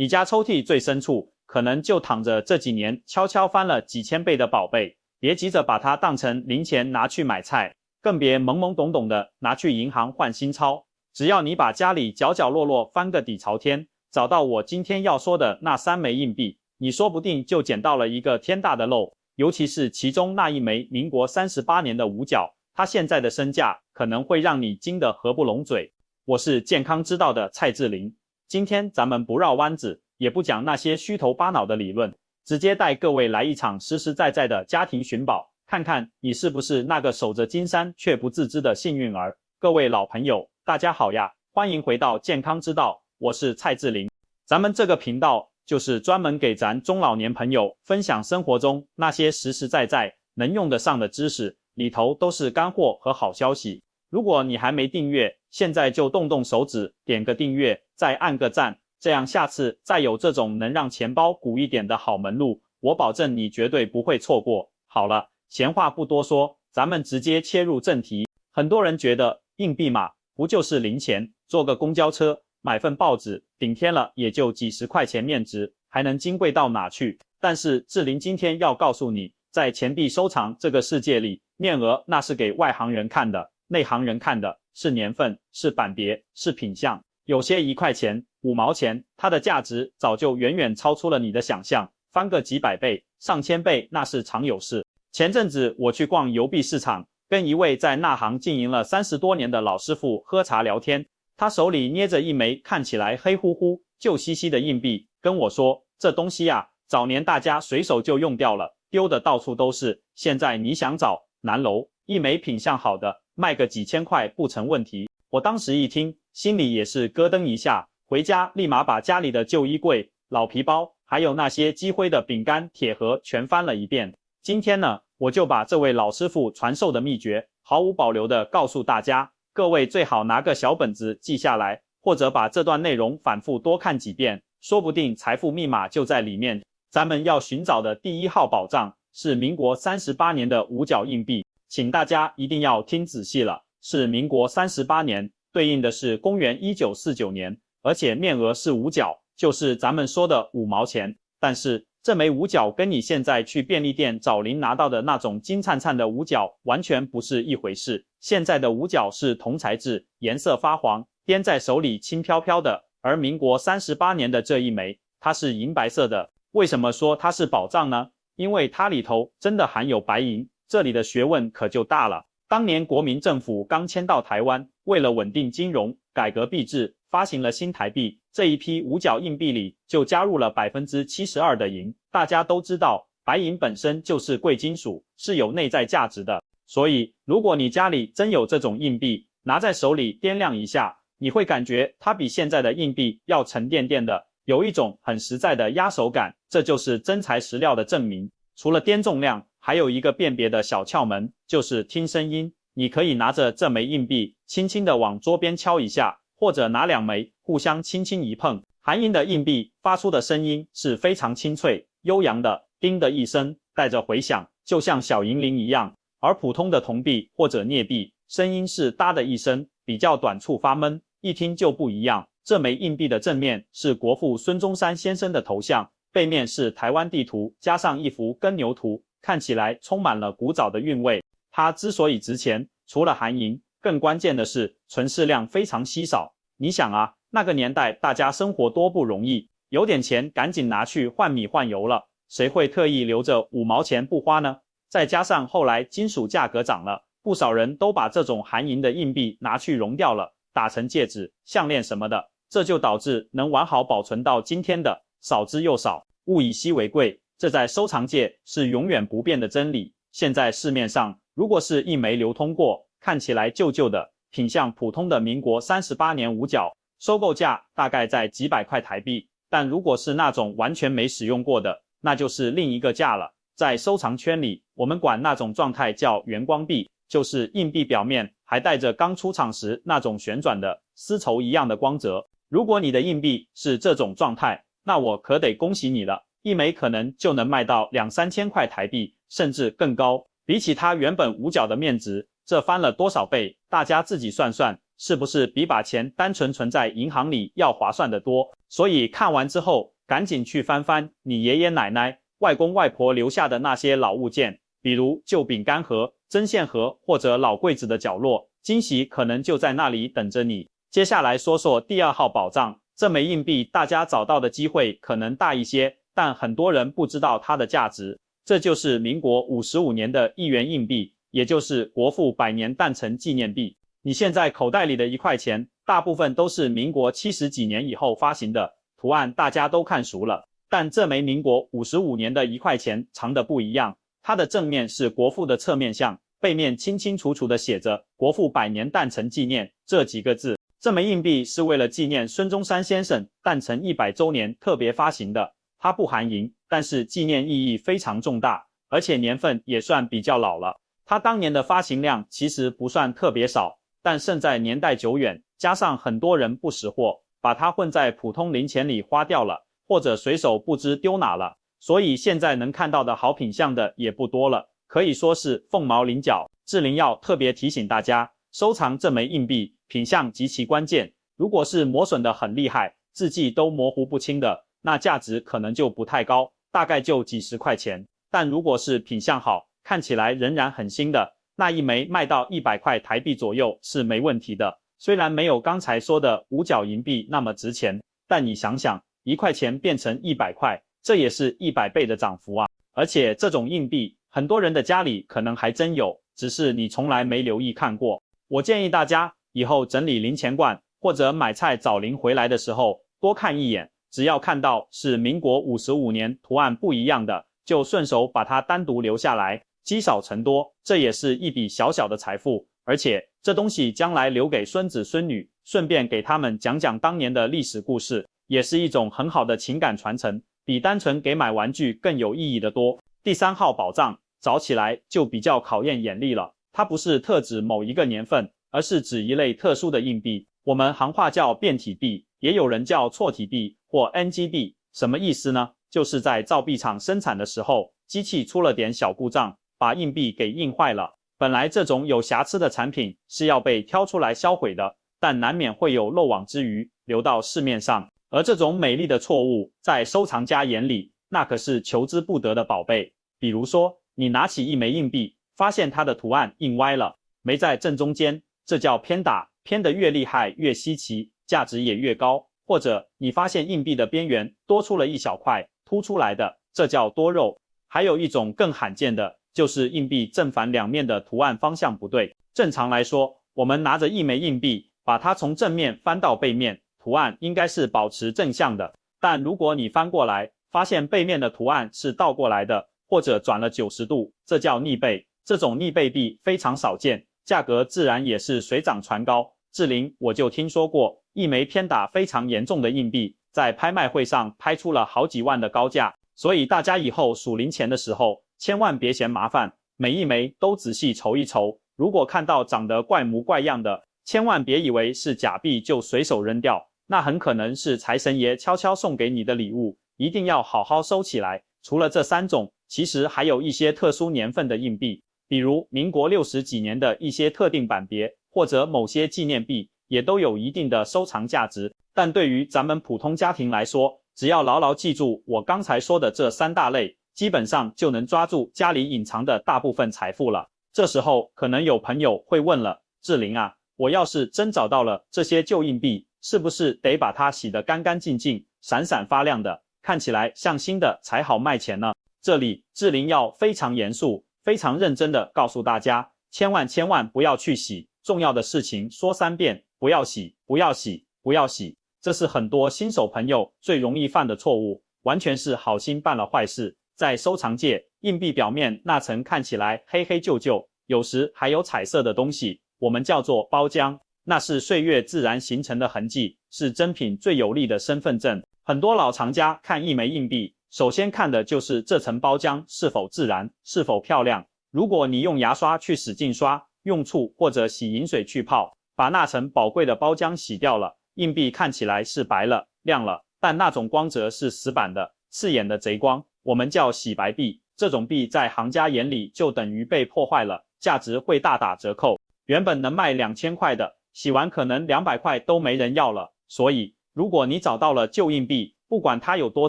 你家抽屉最深处可能就躺着这几年悄悄翻了几千倍的宝贝，别急着把它当成零钱拿去买菜，更别懵懵懂懂的拿去银行换新钞。只要你把家里角角落落翻个底朝天，找到我今天要说的那3枚硬币，你说不定就捡到了一个天大的漏。尤其是其中那一枚民国38年的五角，它现在的身价可能会让你惊得合不拢嘴。我是健康之道的蔡志玲，今天咱们不绕弯子，也不讲那些虚头巴脑的理论，直接带各位来一场实实在在的家庭寻宝，看看你是不是那个守着金山却不自知的幸运儿。各位老朋友，大家好呀，欢迎回到健康之道，我是蔡志玲。咱们这个频道就是专门给咱中老年朋友分享生活中那些实实在在能用得上的知识，里头都是干货和好消息。如果你还没订阅，现在就动动手指点个订阅，再按个赞，这样下次再有这种能让钱包鼓一点的好门路，我保证你绝对不会错过。好了，闲话不多说，咱们直接切入正题。很多人觉得硬币嘛，不就是零钱，坐个公交车买份报纸，顶天了也就几十块钱面值，还能金贵到哪去？但是志玲今天要告诉你，在钱币收藏这个世界里，面额那是给外行人看的，内行人看的是年份，是版别，是品相。有些1块钱、5毛钱，它的价值早就远远超出了你的想象，翻个几百倍、上千倍那是常有事。前阵子我去逛邮币市场，跟一位在那行经营了30多年的老师傅喝茶聊天，他手里捏着一枚看起来黑乎乎、旧兮兮的硬币，跟我说，这东西啊，早年大家随手就用掉了，丢的到处都是，现在你想找难喽，一枚品相好的，卖个几千块不成问题。我当时一听，心里也是咯噔一下，回家立马把家里的旧衣柜、老皮包，还有那些积灰的饼干、铁盒全翻了一遍。今天呢，我就把这位老师傅传授的秘诀毫无保留的告诉大家，各位最好拿个小本子记下来，或者把这段内容反复多看几遍，说不定财富密码就在里面。咱们要寻找的第1号宝藏是民国38年的五角硬币，请大家一定要听仔细了，是民国38年，对应的是公元1949年，而且面额是五角，就是咱们说的5毛钱。但是这枚五角跟你现在去便利店找零拿到的那种金灿灿的五角完全不是一回事。现在的五角是铜材质，颜色发黄，掂在手里轻飘飘的，而民国38年的这一枚，它是银白色的。为什么说它是宝藏呢？因为它里头真的含有白银，这里的学问可就大了。当年国民政府刚迁到台湾，为了稳定金融、改革币制，发行了新台币，这一批五角硬币里就加入了 72% 的银。大家都知道，白银本身就是贵金属，是有内在价值的。所以如果你家里真有这种硬币，拿在手里掂量一下，你会感觉它比现在的硬币要沉甸甸的，有一种很实在的压手感，这就是真材实料的证明。除了掂重量，还有一个辨别的小窍门，就是听声音。你可以拿着这枚硬币轻轻地往桌边敲一下，或者拿2枚互相轻轻一碰，含银的硬币发出的声音是非常清脆悠扬的，叮的一声，带着回响，就像小银铃一样。而普通的铜币或者镍币，声音是哒的一声，比较短促发闷，一听就不一样。这枚硬币的正面是国父孙中山先生的头像，背面是台湾地图加上一幅耕牛图，看起来充满了古早的韵味。它之所以值钱，除了含银，更关键的是存世量非常稀少。你想啊，那个年代大家生活多不容易，有点钱赶紧拿去换米换油了，谁会特意留着5毛钱不花呢？再加上后来金属价格涨了，不少人都把这种含银的硬币拿去熔掉了，打成戒指、项链什么的，这就导致能完好保存到今天的少之又少，物以稀为贵，这在收藏界是永远不变的真理。现在市面上如果是一枚流通过，看起来旧旧的，品相普通的民国38年五角，收购价大概在几百块台币，但如果是那种完全没使用过的，那就是另一个价了。在收藏圈里，我们管那种状态叫原光币，就是硬币表面还带着刚出厂时那种旋转的丝绸一样的光泽。如果你的硬币是这种状态，那我可得恭喜你了，一枚可能就能卖到2-3千块台币，甚至更高。比起它原本五角的面值，这翻了多少倍，大家自己算算，是不是比把钱单纯存在银行里要划算得多？所以看完之后，赶紧去翻翻你爷爷奶奶、外公外婆留下的那些老物件，比如旧饼干盒、针线盒或者老柜子的角落，惊喜可能就在那里等着你。接下来说说第2号宝藏，这枚硬币大家找到的机会可能大一些，但很多人不知道它的价值。这就是民国55年的1元硬币，也就是国父100年诞辰纪念币。你现在口袋里的1块钱，大部分都是民国70几年以后发行的，图案大家都看熟了。但这枚民国55年的1块钱长得不一样，它的正面是国父的侧面像，背面清清楚楚地写着“国父100年诞辰纪念”这几个字。这枚硬币是为了纪念孙中山先生诞辰100周年特别发行的，它不含银，但是纪念意义非常重大，而且年份也算比较老了。它当年的发行量其实不算特别少，但胜在年代久远，加上很多人不识货，把它混在普通零钱里花掉了，或者随手不知丢哪了，所以现在能看到的好品相的也不多了，可以说是凤毛麟角。志玲要特别提醒大家，收藏这枚硬币品相极其关键，如果是磨损的很厉害，字迹都模糊不清的，那价值可能就不太高，大概就几十块钱。但如果是品相好，看起来仍然很新的，那一枚卖到100块台币左右是没问题的。虽然没有刚才说的五角银币那么值钱，但你想想，1块钱变成100块，这也是100倍的涨幅啊！而且这种硬币，很多人的家里可能还真有，只是你从来没留意看过。我建议大家以后整理零钱罐或者买菜找零回来的时候，多看一眼，只要看到是民国55年图案不一样的，就顺手把它单独留下来，积少成多，这也是一笔小小的财富。而且这东西将来留给孙子孙女，顺便给他们讲讲当年的历史故事，也是一种很好的情感传承，比单纯给买玩具更有意义的多。第3号宝藏找起来就比较考验眼力了，它不是特指某一个年份，而是指一类特殊的硬币，我们行话叫变体币，也有人叫错体币或 NG 币。什么意思呢？就是在造币厂生产的时候，机器出了点小故障，把硬币给印坏了。本来这种有瑕疵的产品是要被挑出来销毁的，但难免会有漏网之鱼流到市面上，而这种美丽的错误在收藏家眼里，那可是求之不得的宝贝。比如说你拿起一枚硬币，发现它的图案印歪了，没在正中间，这叫偏打，偏得越厉害越稀奇，价值也越高。或者你发现硬币的边缘多出了一小块凸出来的，这叫多肉。还有一种更罕见的，就是硬币正反两面的图案方向不对。正常来说，我们拿着一枚硬币，把它从正面翻到背面，图案应该是保持正向的。但如果你翻过来，发现背面的图案是倒过来的，或者转了90度，这叫逆背。这种逆背币非常少见，价格自然也是水涨船高。志玲我就听说过一枚偏打非常严重的硬币，在拍卖会上拍出了好几万的高价，所以大家以后数零钱的时候，千万别嫌麻烦，每一枚都仔细瞅一瞅。如果看到长得怪模怪样的，千万别以为是假币就随手扔掉，那很可能是财神爷悄悄送给你的礼物，一定要好好收起来。除了这3种，其实还有一些特殊年份的硬币，比如民国60几年的一些特定版别，或者某些纪念币，也都有一定的收藏价值。但对于咱们普通家庭来说，只要牢牢记住我刚才说的这3大类，基本上就能抓住家里隐藏的大部分财富了。这时候可能有朋友会问了，志玲啊，我要是真找到了这些旧硬币，是不是得把它洗得干干净净，闪闪发亮的，看起来像新的才好卖钱呢？这里志玲要非常严肃非常认真的告诉大家，千万不要去洗，重要的事情说3遍，不要洗不要洗不要洗。这是很多新手朋友最容易犯的错误，完全是好心办了坏事。在收藏界，硬币表面那层看起来黑黑旧旧，有时还有彩色的东西，我们叫做包浆，那是岁月自然形成的痕迹，是真品最有力的身份证。很多老藏家看一枚硬币，首先看的就是这层包浆是否自然，是否漂亮。如果你用牙刷去使劲刷，用醋或者洗银水去泡，把那层宝贵的包浆洗掉了，硬币看起来是白了亮了，但那种光泽是死板的刺眼的贼光，我们叫洗白币。这种币在行家眼里就等于被破坏了，价值会大打折扣，原本能卖2000块的洗完可能200块都没人要了。所以，如果你找到了旧硬币，不管它有多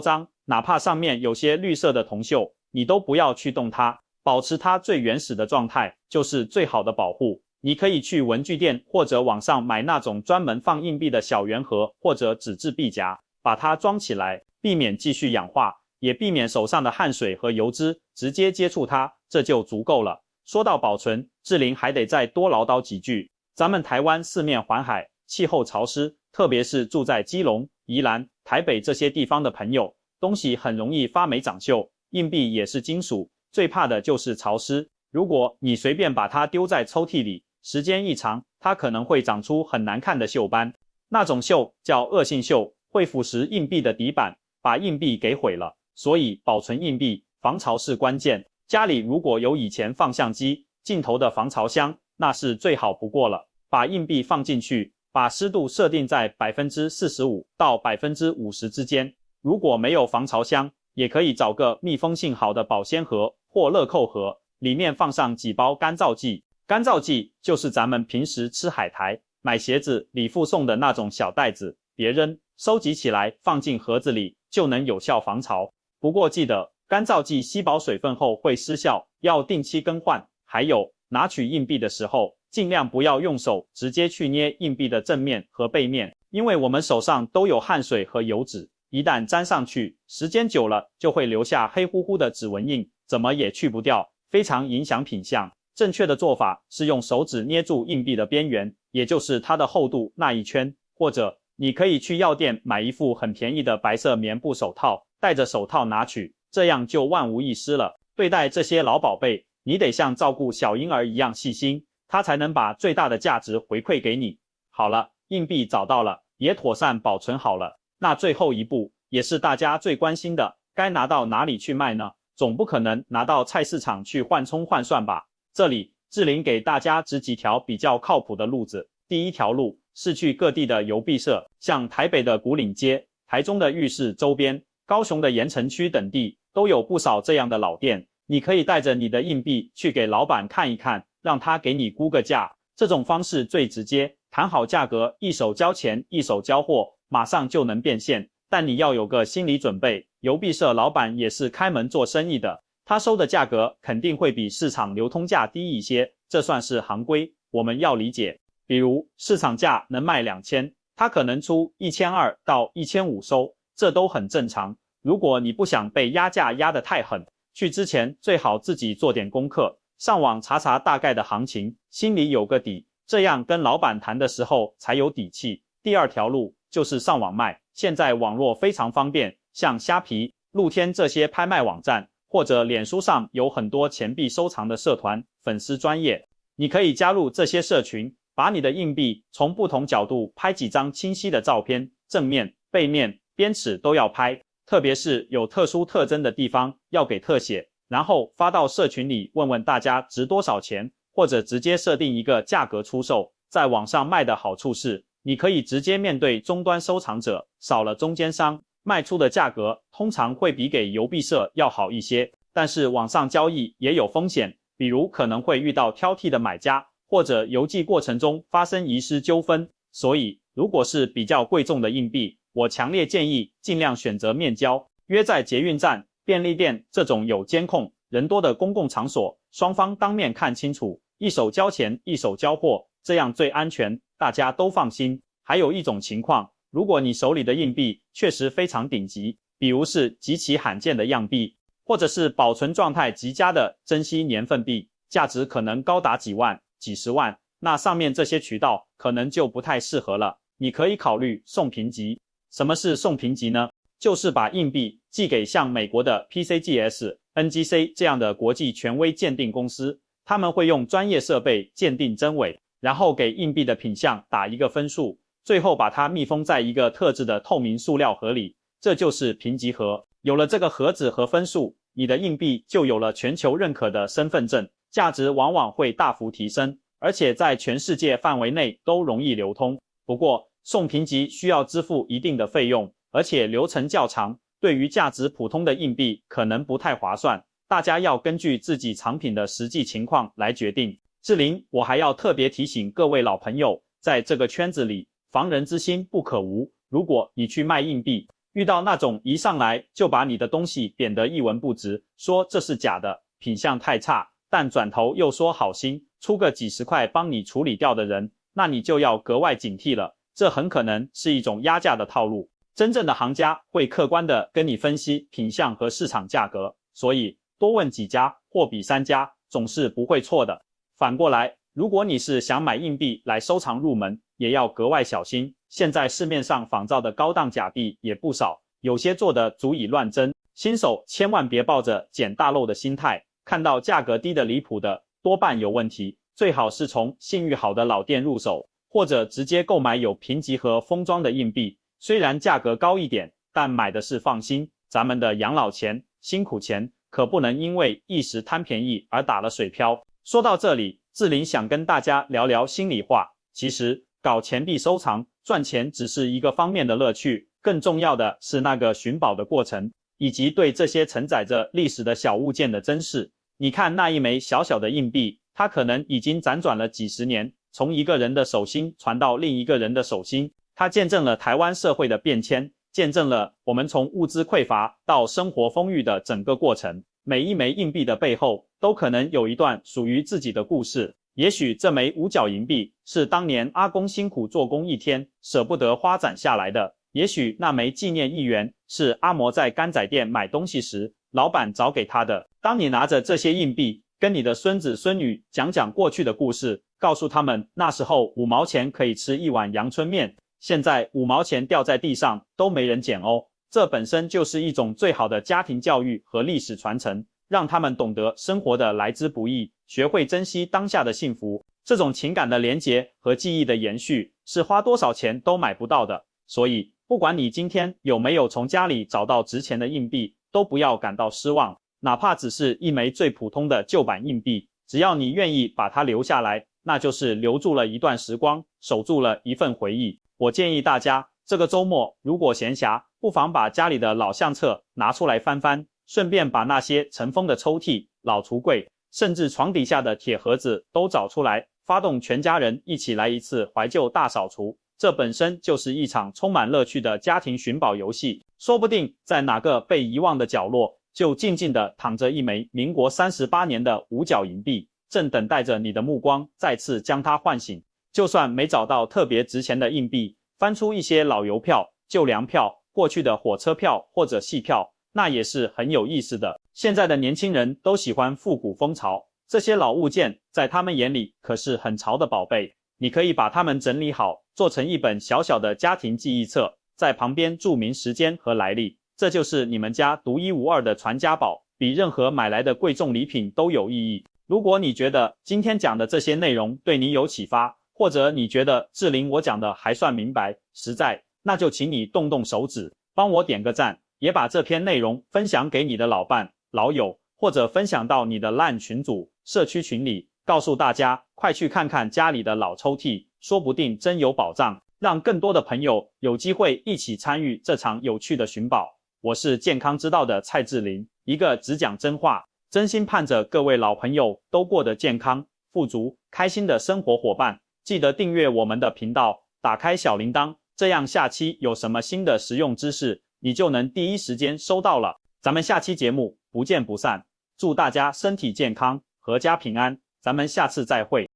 脏，哪怕上面有些绿色的铜锈，你都不要去动它，保持它最原始的状态，就是最好的保护。你可以去文具店或者网上买那种专门放硬币的小圆盒或者纸质币夹，把它装起来，避免继续氧化，也避免手上的汗水和油脂直接接触它，这就足够了。说到保存，志玲还得再多唠叨几句。咱们台湾四面环海，气候潮湿，特别是住在基隆、宜兰、台北这些地方的朋友，东西很容易发霉长锈，硬币也是金属，最怕的就是潮湿。如果你随便把它丢在抽屉里，时间一长，它可能会长出很难看的锈斑，那种锈叫恶性锈，会腐蚀硬币的底板，把硬币给毁了。所以保存硬币，防潮是关键。家里如果有以前放相机镜头的防潮箱，那是最好不过了。把硬币放进去，把湿度设定在 45% 到 50% 之间。如果没有防潮箱，也可以找个密封性好的保鲜盒或乐扣盒，里面放上几包干燥剂。干燥剂就是咱们平时吃海苔、买鞋子礼附送的那种小袋子，别扔，收集起来放进盒子里，就能有效防潮。不过记得，干燥剂吸饱水分后会失效，要定期更换。还有，拿取硬币的时候，尽量不要用手直接去捏硬币的正面和背面，因为我们手上都有汗水和油脂，一旦粘上去，时间久了就会留下黑乎乎的指纹印，怎么也去不掉，非常影响品相。正确的做法是用手指捏住硬币的边缘，也就是它的厚度那一圈，或者你可以去药店买一副很便宜的白色棉布手套，戴着手套拿取，这样就万无一失了。对待这些老宝贝，你得像照顾小婴儿一样细心，它才能把最大的价值回馈给你。好了，硬币找到了，也妥善保存好了，那最后一步也是大家最关心的，该拿到哪里去卖呢？总不可能拿到菜市场去换葱换蒜吧？这里志玲给大家指几条比较靠谱的路子。第一条路是去各地的邮币社，像台北的古岭街、台中的玉市周边、高雄的盐埕区等地都有不少这样的老店。你可以带着你的硬币去给老板看一看，让他给你估个价，这种方式最直接，谈好价格，一手交钱一手交货，马上就能变现。但你要有个心理准备，邮币社老板也是开门做生意的，他收的价格肯定会比市场流通价低一些，这算是行规，我们要理解。比如市场价能卖2000，他可能出1200到1500收，这都很正常。如果你不想被压价压得太狠，去之前最好自己做点功课，上网查查大概的行情，心里有个底，这样跟老板谈的时候才有底气。第二条路就是上网卖，现在网络非常方便，像虾皮、露天这些拍卖网站，或者脸书上有很多钱币收藏的社团、粉丝专页，你可以加入这些社群，把你的硬币从不同角度拍几张清晰的照片，正面、背面、边尺都要拍，特别是有特殊特征的地方要给特写，然后发到社群里问问大家值多少钱，或者直接设定一个价格出售。在网上卖的好处是，你可以直接面对终端收藏者，少了中间商，卖出的价格通常会比给邮币社要好一些。但是网上交易也有风险，比如可能会遇到挑剔的买家，或者邮寄过程中发生遗失纠纷。所以如果是比较贵重的硬币，我强烈建议尽量选择面交，约在捷运站、便利店这种有监控、人多的公共场所，双方当面看清楚，一手交钱一手交货，这样最安全，大家都放心。还有一种情况，如果你手里的硬币确实非常顶级，比如是极其罕见的样币，或者是保存状态极佳的珍稀年份币，价值可能高达几万、几十万，那上面这些渠道可能就不太适合了。你可以考虑送评级。什么是送评级呢？就是把硬币寄给像美国的 PCGS、NGC 这样的国际权威鉴定公司，他们会用专业设备鉴定真伪，然后给硬币的品相打一个分数，最后把它密封在一个特制的透明塑料盒里，这就是评级盒。有了这个盒子和分数，你的硬币就有了全球认可的身份证，价值往往会大幅提升，而且在全世界范围内都容易流通。不过送评级需要支付一定的费用，而且流程较长，对于价值普通的硬币可能不太划算，大家要根据自己藏品的实际情况来决定。志玲，我还要特别提醒各位老朋友，在这个圈子里，防人之心不可无。如果你去卖硬币，遇到那种一上来就把你的东西贬得一文不值，说这是假的，品相太差，但转头又说好心，出个几十块帮你处理掉的人，那你就要格外警惕了，这很可能是一种压价的套路。真正的行家会客观地跟你分析品相和市场价格，所以多问几家货比三家总是不会错的。反过来，如果你是想买硬币来收藏入门，也要格外小心。现在市面上仿造的高档假币也不少，有些做的足以乱真，新手千万别抱着捡大漏的心态，看到价格低的离谱的，多半有问题。最好是从信誉好的老店入手，或者直接购买有评级和封装的硬币，虽然价格高一点，但买的是放心。咱们的养老钱、辛苦钱可不能因为一时贪便宜而打了水漂。说到这里，志霖想跟大家聊聊心里话。其实搞钱币收藏赚钱只是一个方面的乐趣，更重要的是那个寻宝的过程，以及对这些承载着历史的小物件的珍视。你看那一枚小小的硬币，它可能已经辗转了几十年，从一个人的手心传到另一个人的手心，它见证了台湾社会的变迁，见证了我们从物资匮乏到生活丰裕的整个过程。每一枚硬币的背后都可能有一段属于自己的故事。也许这枚五角银币是当年阿公辛苦做工一天舍不得花攒下来的，也许那枚纪念1元是阿嬷在甘仔店买东西时老板找给他的。当你拿着这些硬币跟你的孙子孙女讲讲过去的故事，告诉他们那时候5毛钱可以吃一碗阳春面，现在5毛钱掉在地上都没人捡哦，这本身就是一种最好的家庭教育和历史传承，让他们懂得生活的来之不易，学会珍惜当下的幸福。这种情感的连结和记忆的延续是花多少钱都买不到的。所以不管你今天有没有从家里找到值钱的硬币，都不要感到失望，哪怕只是一枚最普通的旧版硬币，只要你愿意把它留下来，那就是留住了一段时光，守住了一份回忆。我建议大家这个周末如果闲暇，不妨把家里的老相册拿出来翻翻，顺便把那些尘封的抽屉、老橱柜，甚至床底下的铁盒子都找出来，发动全家人一起来一次怀旧大扫除。这本身就是一场充满乐趣的家庭寻宝游戏，说不定在哪个被遗忘的角落，就静静地躺着一枚民国38年的五角银币，正等待着你的目光再次将它唤醒。就算没找到特别值钱的硬币，翻出一些老邮票、旧粮票、过去的火车票或者戏票，那也是很有意思的。现在的年轻人都喜欢复古风潮，这些老物件在他们眼里可是很潮的宝贝。你可以把它们整理好，做成一本小小的家庭记忆册，在旁边注明时间和来历，这就是你们家独一无二的传家宝，比任何买来的贵重礼品都有意义。如果你觉得今天讲的这些内容对你有启发，或者你觉得志霖我讲的还算明白实在，那就请你动动手指帮我点个赞，也把这篇内容分享给你的老伴、老友，或者分享到你的LINE群组、社区群里，告诉大家快去看看家里的老抽屉，说不定真有宝藏，让更多的朋友有机会一起参与这场有趣的寻宝。我是健康之道的蔡志霖，一个只讲真话，真心盼着各位老朋友都过得健康、富足、开心的生活伙伴。记得订阅我们的频道，打开小铃铛，这样下期有什么新的实用知识，你就能第一时间收到了。咱们下期节目不见不散，祝大家身体健康，阖家平安，咱们下次再会。